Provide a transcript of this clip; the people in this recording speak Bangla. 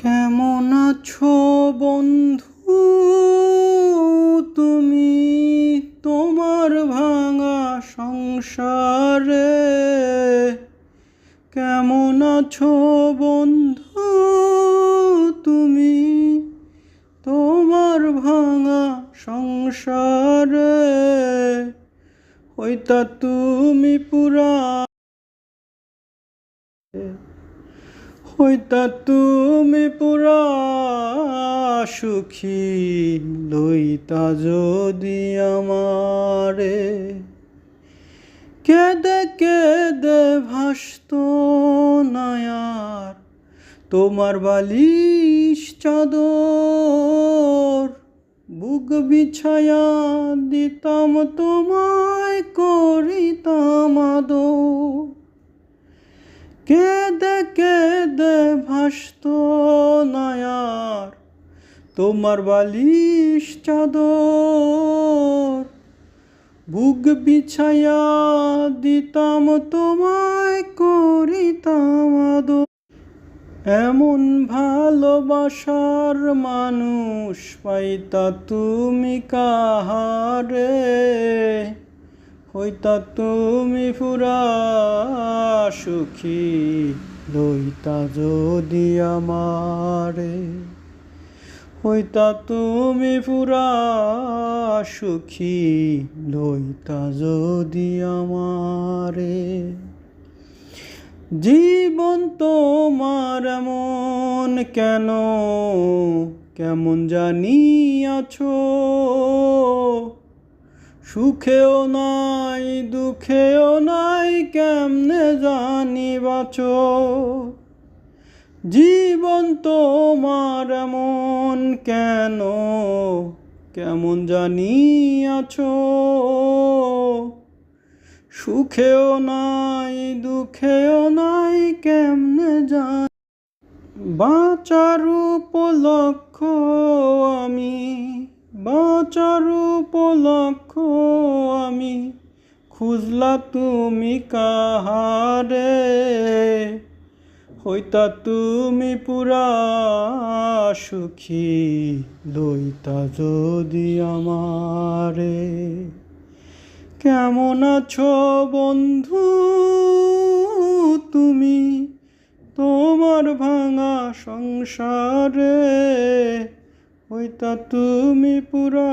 কেমন আছো বন্ধু তুমি তোমার ভাঙা সংসারে? কেমন আছো বন্ধু তুমি তোমার ভাঙা সংসারে? হইতা তুমি পুরা হইতা তুমি পুরা সুখী, লইতা যদি আমারে। কেঁদে কেঁদে ভাসত না আর তোমার বালিশ চাদর, বুক বিছায়া দিতাম তোমায়, করিতাম আদর। কেঁদে কেঁদে ভাসত না আর তোমার বালিশ চাদর, বুক বিছায়া দিতাম তোমায়, করিতাম আদর। এমন ভালোবাসার মানুষ পাইতা তুমি কাহারে? হইতা তুমি পুরা সুখী, লইতা যদি আমারে। হইতা তুমি পুরা সুখী, লইতা যদি আমারে। জীবন তোমার এমন কেন, কেমন জানি আছো? সুখেও নাই দুঃখেও নাই, কেমনে জানি বাঁচো? জীবন তোমার এমন কেন, কেমন জানি আছো? সুখেও নাই দুঃখেও নাই, কেমনে জানি? বাঁচার উপলক্ষ আমি, বাঁচার উপলক্ষ আমি, খুঁজলা তুমি কাহারে? হইতা তুমি পুরা সুখী, লইতা যদি আমারে। কেমন আছো বন্ধু তুমি তোমার ভাঙা সংসারে? হইতা তুমি পুরা